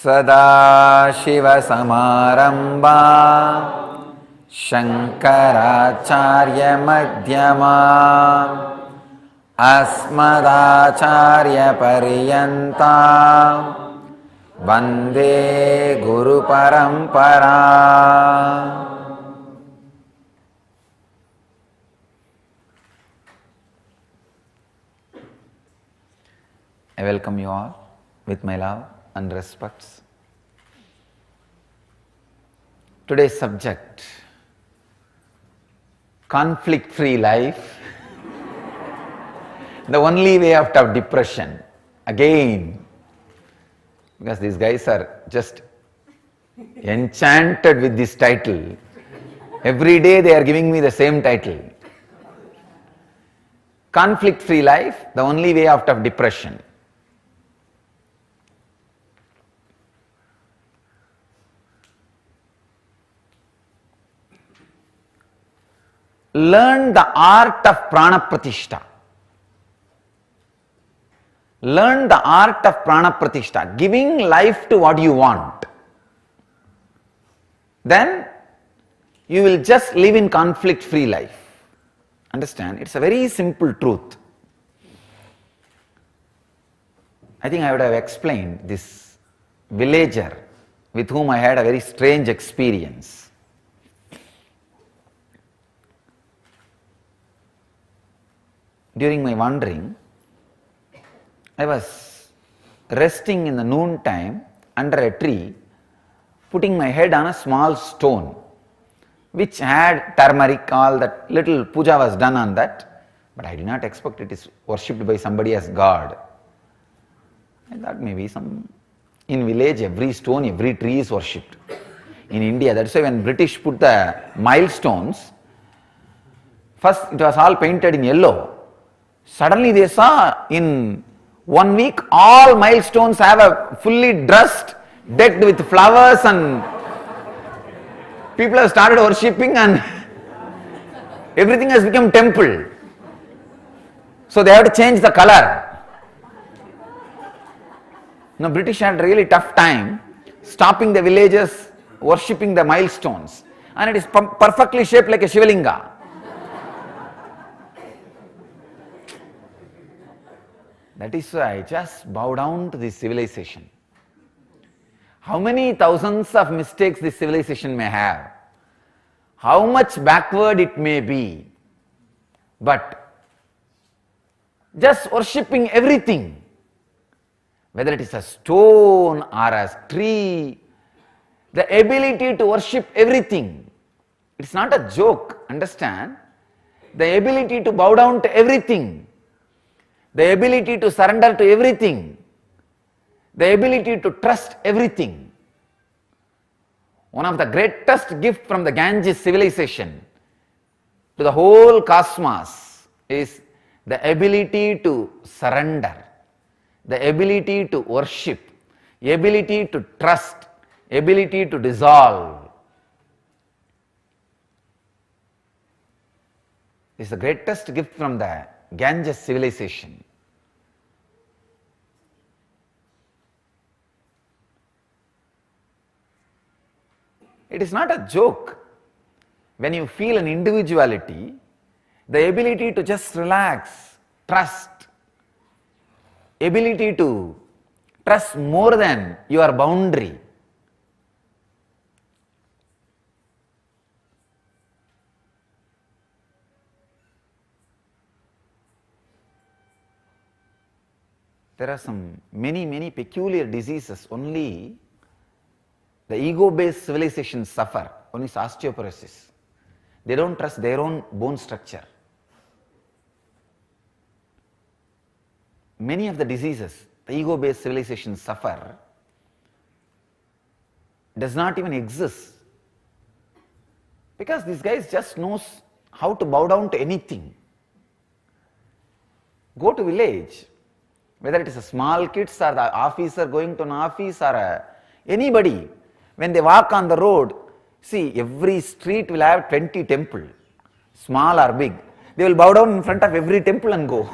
सदाशिवसमारम्भा शङ्कराचार्यमध्यमा अस्मदाचार्यपर्यन्ता Vande गुरुपरम्परा. I welcome you all with my love and respects. Today's subject, conflict-free life, the only way out of depression. Again, because these guys are just enchanted with this title. Every day they are giving me the same title. Conflict-free life, the only way out of depression. Learn the art of prana pratishta. Learn the art of prana pratishta, giving life to what you want. Then you will just live in conflict-free life. Understand? It's a very simple truth. I think I would have explained this villager with whom I had a very strange experience. During my wandering, I was resting in the noon time under a tree, putting my head on a small stone, which had turmeric, all that little puja was done on that, but I did not expect it is worshipped by somebody as God. I thought maybe in village every stone, every tree is worshipped. In India, that's why when British put the milestones, first it was all painted in yellow. Suddenly they saw in 1 week all milestones have a fully dressed, decked with flowers, and people have started worshipping and everything has become temple. So they have to change the color. Now British had a really tough time stopping the villagers worshipping the milestones, and it is perfectly shaped like a Shivalinga. That is why I just bow down to this civilization. How many thousands of mistakes this civilization may have, how much backward it may be, but just worshipping everything, whether it is a stone or a tree, the ability to worship everything, it's not a joke, understand? The ability to bow down to everything, the ability to surrender to everything, the ability to trust everything. One of the greatest gifts from the Ganges civilization to the whole cosmos is the ability to surrender, the ability to worship, the ability to trust, ability to dissolve. This is the greatest gift from the Ganges civilization. It is not a joke. When you feel an individuality, the ability to just relax, trust, ability to trust more than your boundary. There are many peculiar diseases only the ego-based civilizations suffer. One is osteoporosis. They don't trust their own bone structure. Many of the diseases the ego-based civilizations suffer does not even exist, because these guys just knows how to bow down to anything. Go to village, whether it is a small kids or the officer going to an office or anybody, when they walk on the road, see, every street will have 20 temples, small or big. They will bow down in front of every temple and go.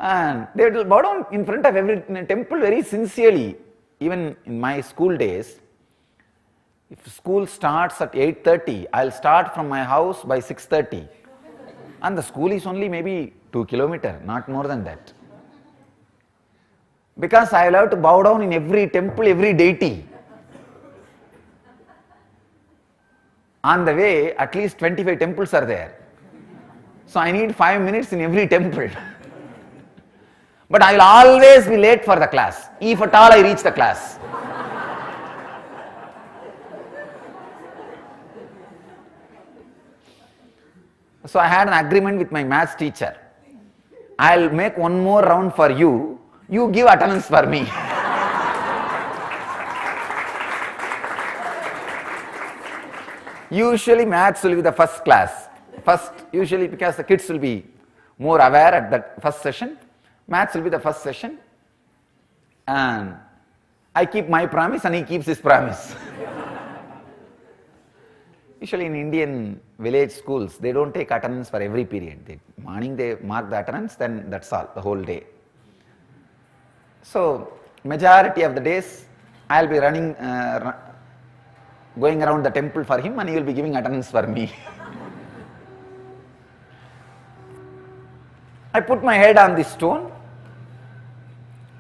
And they will bow down in front of every temple very sincerely. Even in my school days, if school starts at 8:30, I'll start from my house by 6:30. And the school is only maybe 2 kilometers, not more than that. Because I will have to bow down in every temple, every deity. On the way, at least 25 temples are there. So I need 5 minutes in every temple. But I will always be late for the class, if at all I reach the class. So I had an agreement with my maths teacher. I'll make one more round for you, you give attendance for me. Usually maths will be the first class. Usually because the kids will be more aware at that first session. Maths will be the first session. And I keep my promise and he keeps his promise. Usually in Indian village schools, they don't take attendance for every period. Morning they mark the attendance, then that's all, the whole day. So majority of the days, I'll be running, going around the temple for him and he will be giving attendance for me. I put my head on this stone.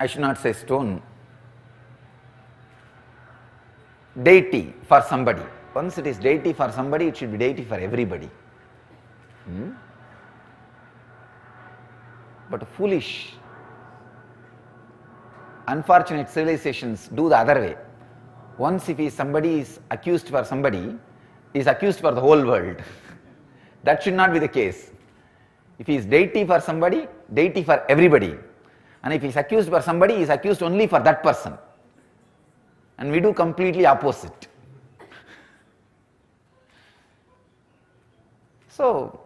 I should not say stone. Deity for somebody. Once it is deity for somebody, it should be deity for everybody. But foolish, unfortunate civilizations do the other way. Once if somebody is accused for somebody, he is accused for the whole world. That should not be the case. If he is deity for somebody, deity for everybody. And if he is accused for somebody, he is accused only for that person. And we do completely opposite. So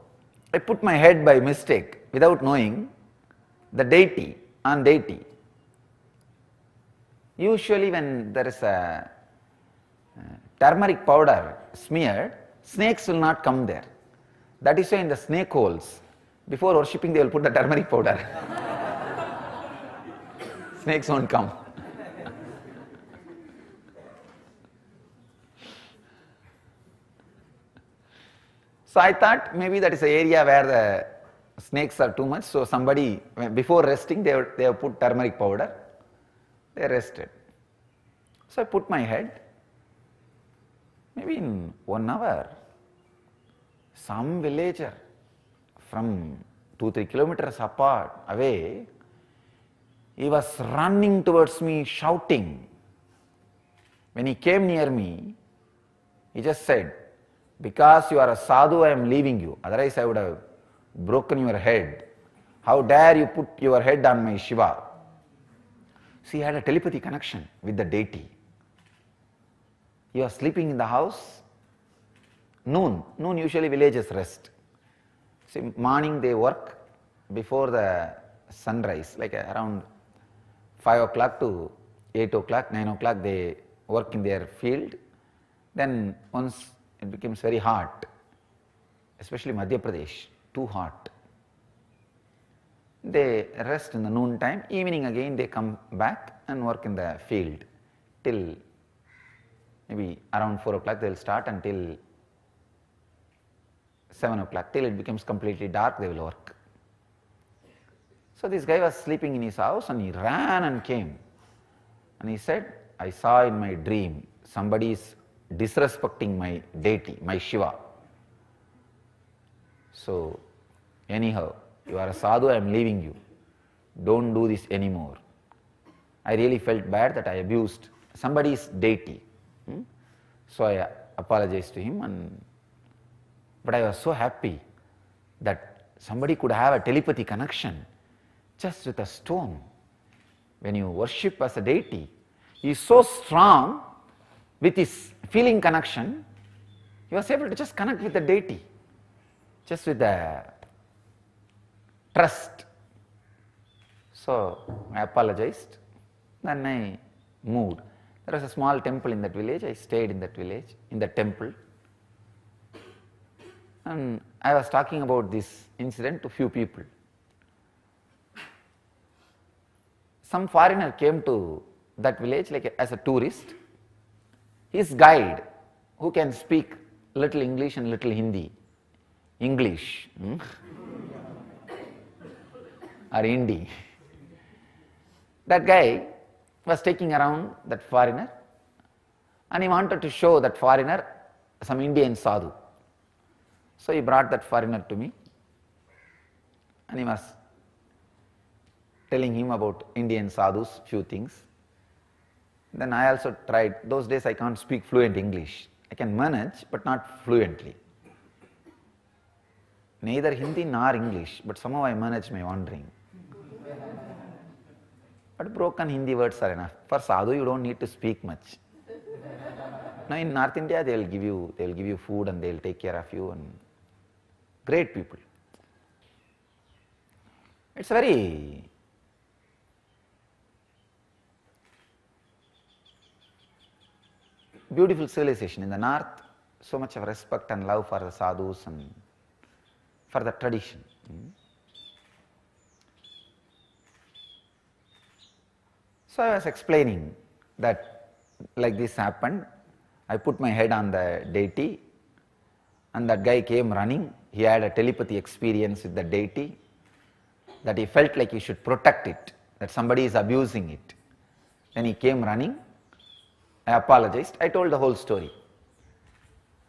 I put my head by mistake, without knowing, the deity on deity. Usually when there is a turmeric powder smeared, snakes will not come there. That is why in the snake holes, before worshipping they will put the turmeric powder. Snakes won't come. So I thought maybe that is an area where the snakes are too much. So somebody, before resting, they have put turmeric powder. They rested. So I put my head. Maybe in 1 hour, some villager from 2-3 kilometers away, he was running towards me, shouting. When he came near me, he just said, "Because you are a sadhu, I am leaving you. Otherwise I would have broken your head. How dare you put your head on my Shiva?" So he had a telepathy connection with the deity. He was sleeping in the house. Noon usually villages rest. See, morning they work before the sunrise, like around 5 o'clock to 8 o'clock, 9 o'clock they work in their field. Then once it becomes very hot, especially Madhya Pradesh, too hot. They rest in the noon time, evening again they come back and work in the field till maybe around 4 o'clock they will start until 7 o'clock, till it becomes completely dark they will work. So this guy was sleeping in his house and he ran and came and he said, "I saw in my dream somebody is disrespecting my deity, my Shiva. So anyhow, you are a sadhu, I am leaving you. Don't do this anymore." I really felt bad that I abused somebody's deity. So I apologized to him, but I was so happy that somebody could have a telepathy connection just with a stone. When you worship as a deity, he is so strong with his feeling connection, he was able to just connect with the deity, just with the trust. So I apologized, then I moved. There was a small temple in that village, I stayed in that village, in the temple. And I was talking about this incident to few people. some foreigner came to that village like as a tourist. His guide, who can speak little English and little Hindi, English or Hindi, that guy was taking around that foreigner and he wanted to show that foreigner some Indian sadhu. So he brought that foreigner to me and he was telling him about Indian sadhus, few things. Then I also tried. Those days I can't speak fluent English. I can manage but not fluently. Neither Hindi nor English, but somehow I manage my wandering. But broken Hindi words are enough. For sadhu you don't need to speak much. Now in North India they will give you food and they will take care of you, and great people. It's a very beautiful civilization. In the north, so much of respect and love for the sadhus and for the tradition. So I was explaining that like this happened. I put my head on the deity and that guy came running. He had a telepathy experience with the deity, that he felt like he should protect it, that somebody is abusing it. Then he came running. I apologized. I told the whole story.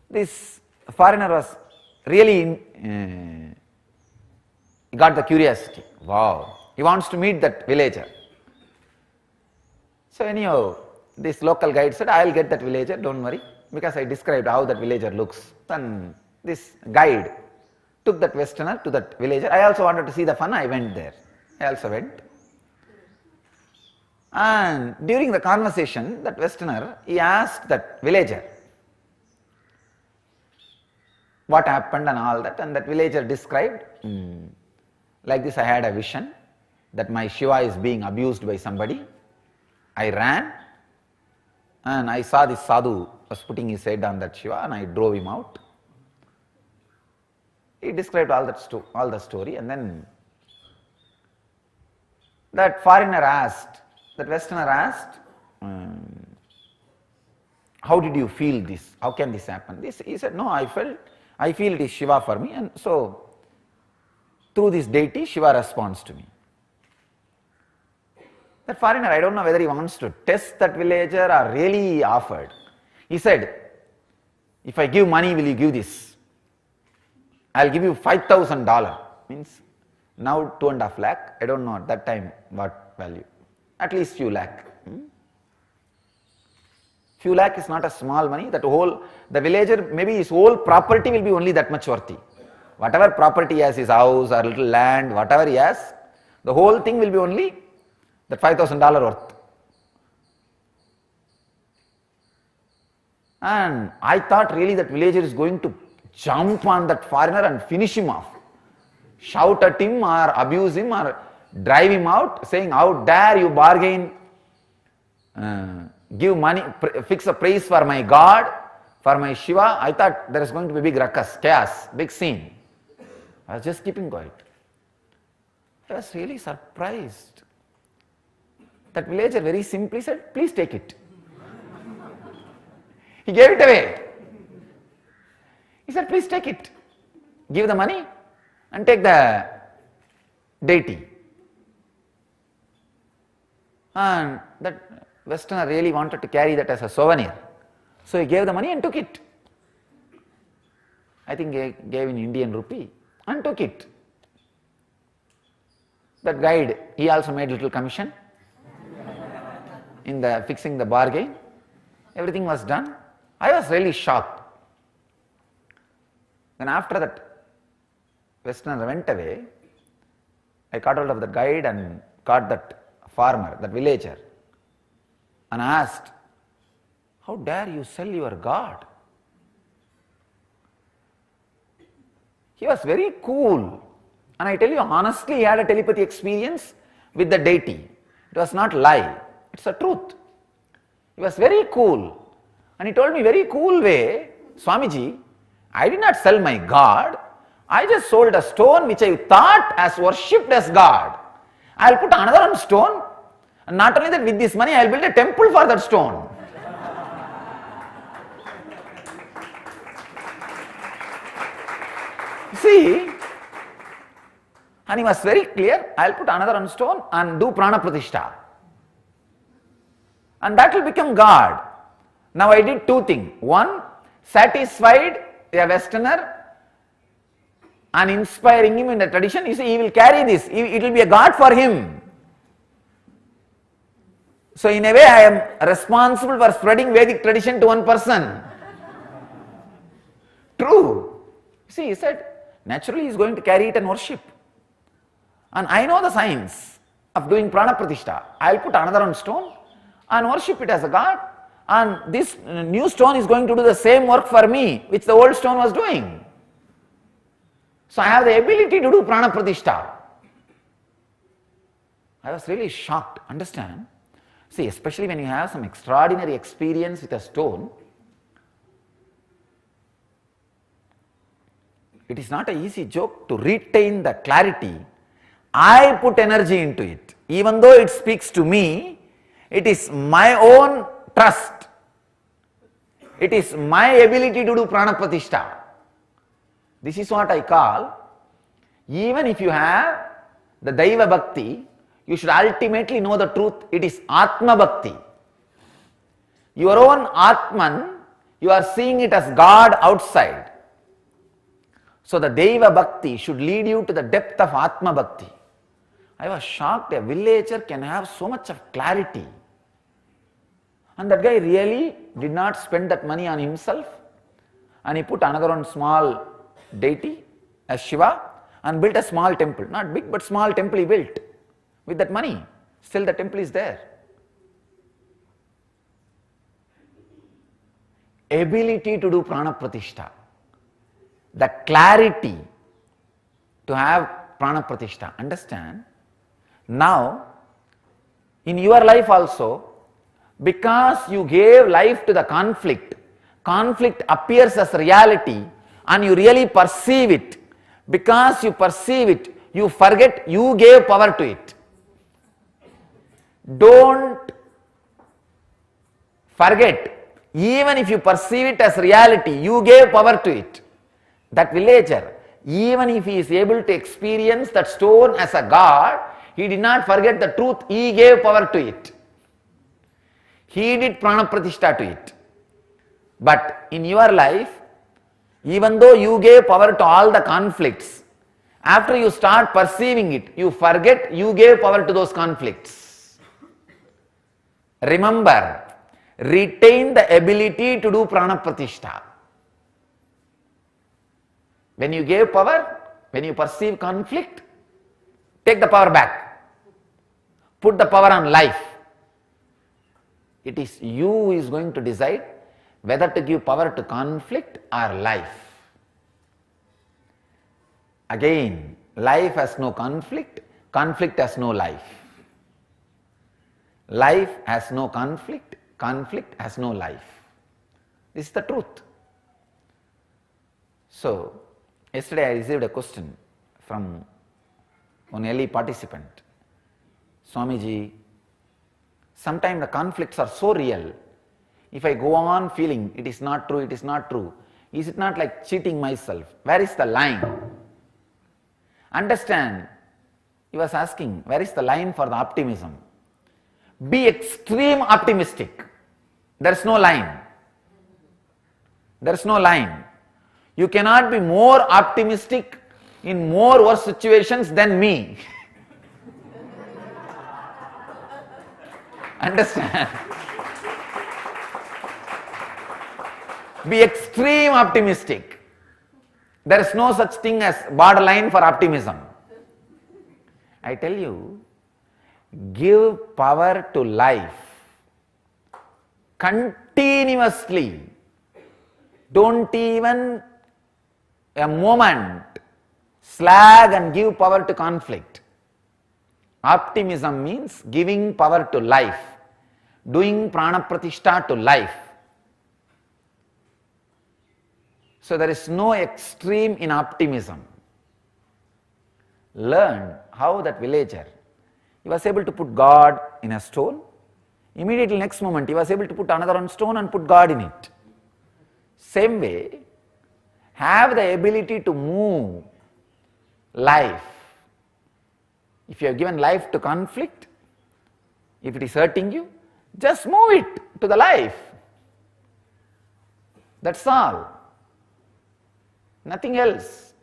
This foreigner was really, he got the curiosity. Wow, he wants to meet that villager. So anyhow, this local guide said, I will get that villager, don't worry, because I described how that villager looks. Then this guide took that westerner to that villager. I also wanted to see the fun, I went there. I also went. And during the conversation, that westerner, he asked that villager what happened and all that, and that villager described, like this, I had a vision that my Shiva is being abused by somebody. I ran and I saw this sadhu was putting his head on that Shiva and I drove him out. He described all the story, and then that foreigner asked, that westerner asked, how did you feel this? How can this happen? He said, no, I feel it is Shiva for me, and so through this deity Shiva responds to me. That foreigner, I don't know whether he wants to test that villager or really offered. He said, if I give money, will you give this? I'll give you $5,000. Means now 2.5 lakh. I don't know at that time what value. At least few lakh. Few lakh is not a small money. That whole, the villager, maybe his whole property will be only that much worthy. Whatever property he has, his house or little land, whatever he has, the whole thing will be only that $5,000 worth. And I thought really that villager is going to jump on that foreigner and finish him off. Shout at him or abuse him or drive him out, saying, how dare you bargain, give money, fix a price for my God, for my Shiva. I thought there is going to be big ruckus, chaos, big scene. I was just keeping quiet. I was really surprised. That villager very simply said, please take it. He gave it away. He said, please take it. Give the money and take the deity. And that westerner really wanted to carry that as a souvenir. So he gave the money and took it. I think he gave in Indian rupee and took it. That guide, he also made little commission in the fixing the bargain. Everything was done. I was really shocked. Then after that westerner went away, I caught hold of the guide and caught that farmer, that villager, and asked, how dare you sell your God? He was very cool, and I tell you honestly, he had a telepathy experience with the deity. It was not lie, it's a truth. He was very cool, and he told me very cool way, Swamiji, I did not sell my God, I just sold a stone which I thought as worshipped as God. I will put another stone And not only that, with this money, I will build a temple for that stone. See, and he was very clear, I will put another one stone and do prana pratishtha. And that will become God. Now I did two things. One, satisfied a Westerner and inspiring him in the tradition. You see, he will carry this, it will be a God for him. So in a way, I am responsible for spreading Vedic tradition to one person. True. See, he said, naturally he is going to carry it and worship. And I know the science of doing prana pratishtha. I will put another one stone and worship it as a God. And this new stone is going to do the same work for me, which the old stone was doing. So I have the ability to do prana pratishtha. I was really shocked, understand? See, especially when you have some extraordinary experience with a stone, it is not an easy joke to retain the clarity. I put energy into it. Even though it speaks to me, it is my own trust. It is my ability to do prana pratishtha. This is what I call, even if you have the Daiva Bhakti, you should ultimately know the truth. It is Atma Bhakti. Your own Atman, you are seeing it as God outside. So the Daiva Bhakti should lead you to the depth of Atma Bhakti. I was shocked, a villager can have so much of clarity. And that guy really did not spend that money on himself. And he put another one small deity as Shiva and built a small temple. Not big, but small temple he built with that money. Still the temple is there. Ability to do prana pratishtha. The clarity to have prana pratishtha. Understand? Now, in your life also, because you gave life to the conflict, conflict appears as reality and you really perceive it. Because you perceive it, you forget you gave power to it. Don't forget, even if you perceive it as reality, you gave power to it. That villager, even if he is able to experience that stone as a God, he did not forget the truth, he gave power to it. He did prana pratishtha to it. But in your life, even though you gave power to all the conflicts, after you start perceiving it, you forget you gave power to those conflicts. Remember, retain the ability to do prana pratishtha. When you gave power, when you perceive conflict, take the power back. Put the power on life. It is you who is going to decide whether to give power to conflict or life. Again, life has no conflict, conflict has no life. Life has no conflict, conflict has no life. This is the truth. So, yesterday I received a question from one early participant. Swamiji, sometimes the conflicts are so real. If I go on feeling it is not true, is it not like cheating myself? Where is the line? Understand, he was asking, where is the line for the optimism? Be extreme optimistic. There is no line. There is no line. You cannot be more optimistic in more worse situations than me. Understand? Be extreme optimistic. There is no such thing as borderline for optimism. I tell you, give power to life continuously. Don't even a moment slag and give power to conflict. Optimism means giving power to life, doing prana pratishtha to life. So there is no extreme in optimism. Learn how that villager, He was able to put God in a stone. Immediately next moment, he was able to put another one stone and put God in it. Same way, have the ability to move life. If you have given life to conflict, if it is hurting you, just move it to the life. That's all. Nothing else.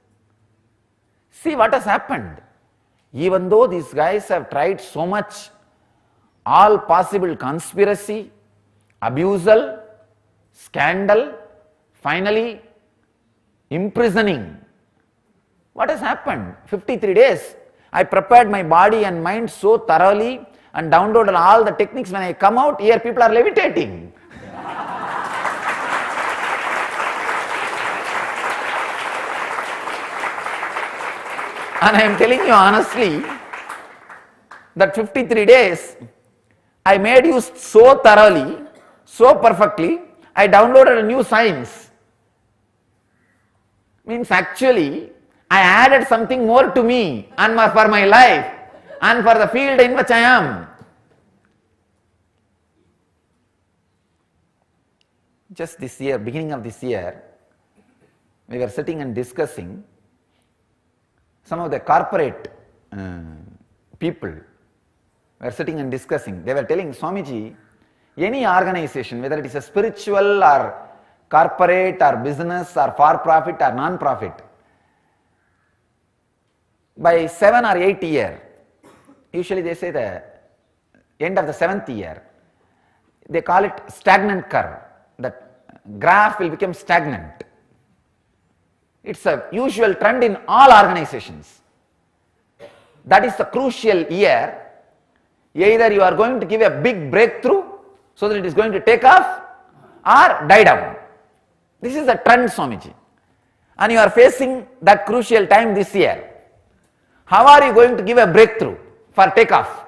See what has happened. Even though these guys have tried so much, all possible conspiracy, abusal, scandal, finally imprisoning. What has happened? 53 days. I prepared my body and mind so thoroughly and downloaded all the techniques. When I come out, here people are levitating. And I am telling you honestly, that 53 days, I made use so thoroughly, so perfectly, I downloaded a new science. Means actually, I added something more to me and for my life and for the field in which I am. Just this year, beginning of this year, we were sitting and discussing. Some of the corporate people were sitting and discussing. They were telling, Swamiji, any organization, whether it is a spiritual or corporate or business or for-profit or non-profit, by 7 or 8 year, usually they say the end of the 7th year, they call it stagnant curve. That graph will become stagnant. It's a usual trend in all organizations. That is the crucial year. Either you are going to give a big breakthrough so that it is going to take off or die down. This is the trend, Swamiji. And you are facing that crucial time this year. How are you going to give a breakthrough for takeoff?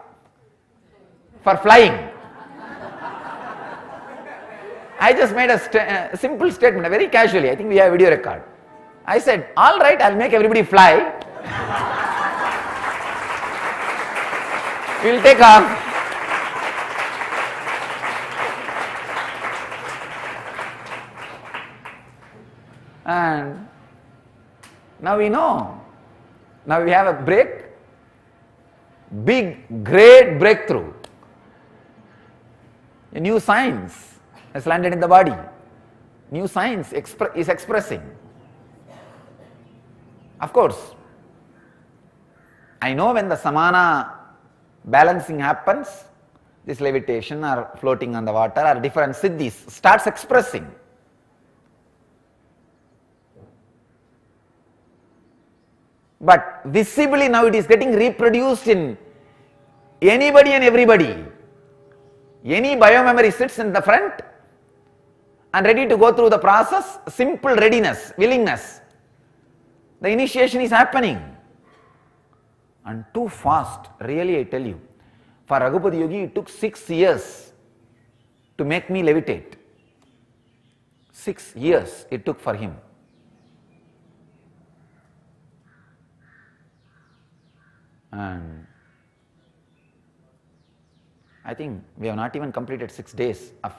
For flying? I just made a simple statement, very casually. I think we have a video record. I said, all right, I'll make everybody fly. We'll take off. And now we know. Now we have a big, great breakthrough. A new science has landed in the body. New science is expressing. Of course, I know when the samana balancing happens, this levitation or floating on the water or different siddhis starts expressing. But visibly now it is getting reproduced in anybody and everybody. Any biomemory sits in the front and ready to go through the process, simple readiness, willingness. The initiation is happening. And too fast, really I tell you. For Raghupati Yogi, it took 6 years to make me levitate. 6 years it took for him. And I think we have not even completed 6 days of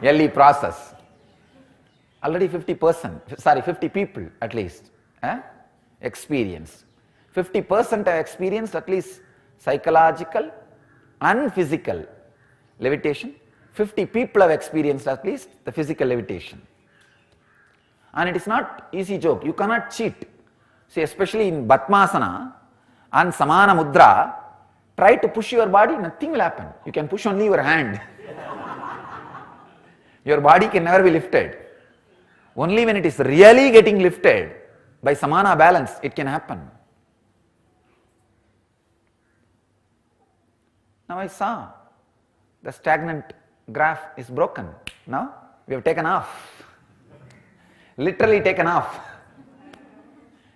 early process. Already 50 people at least experienced. 50% have experienced at least psychological and physical levitation. 50 people have experienced at least the physical levitation. And it is not easy joke. You cannot cheat. See, especially in Batmasana and Samana Mudra, try to push your body, nothing will happen. You can push only your hand. Your body can never be lifted. Only when it is really getting lifted by samana balance, it can happen. Now I saw the stagnant graph is broken. Now we have taken off. Literally taken off.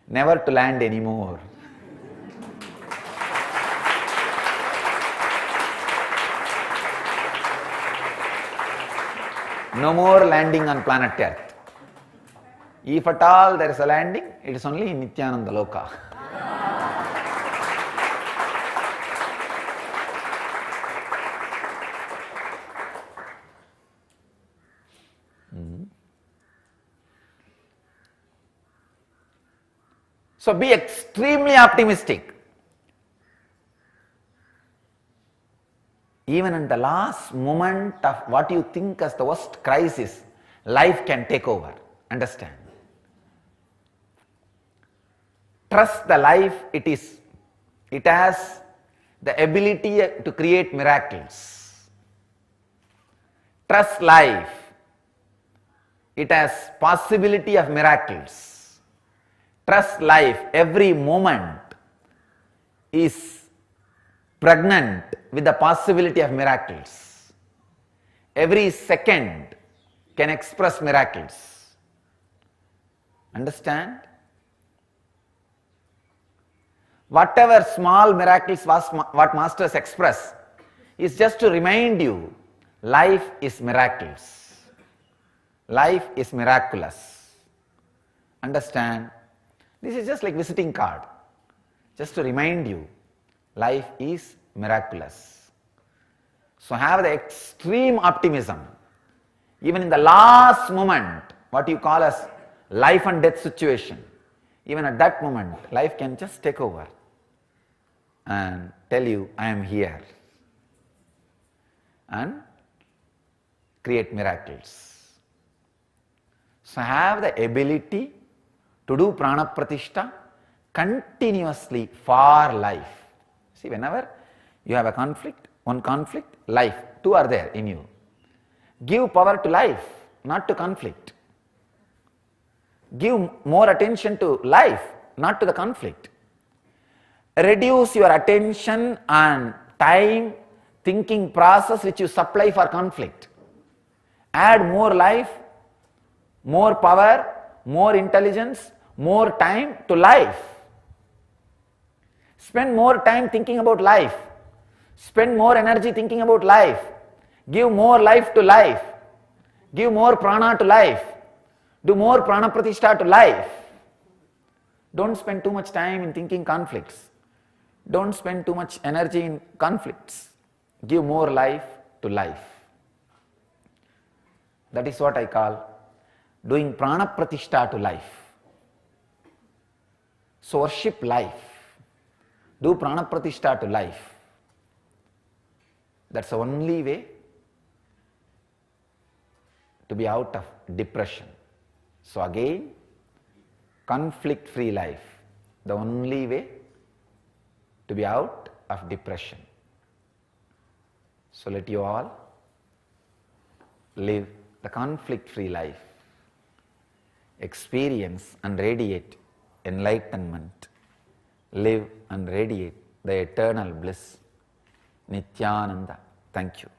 Never to land anymore. No more landing on planet Earth. If at all there is a landing, it is only in Nityananda Loka. So be extremely optimistic. Even in the last moment of what you think as the worst crisis, life can take over. Understand? Trust the life it is. It has the ability to create miracles. Trust life. It has possibility of miracles. Trust life. Every moment is pregnant with the possibility of miracles. Every second can express miracles. Understand? Whatever small miracles what masters express is just to remind you, life is miracles. Life is miraculous. Understand? This is just like visiting card. Just to remind you, life is miraculous. So have the extreme optimism. Even in the last moment, what you call as life and death situation, even at that moment, life can just take over and tell you, I am here, and create miracles. So have the ability to do prana pratishtha continuously for life. See, whenever you have a conflict, one conflict, life, two are there in you. Give power to life, not to conflict. Give more attention to life, not to the conflict. Reduce your attention and time, thinking process which you supply for conflict. Add more life, more power, more intelligence, more time to life. Spend more time thinking about life. Spend more energy thinking about life. Give more life to life. Give more prana to life. Do more prana pratishtha to life. Don't spend too much time in thinking conflicts. Don't spend too much energy in conflicts. Give more life to life. That is what I call doing prana pratishtha to life. So worship life. Do prana pratishtha to life. That's the only way to be out of depression. So again, conflict-free life, the only way to be out of depression. So let you all live the conflict-free life, experience and radiate enlightenment, live and radiate the eternal bliss, Nityananda. Thank you.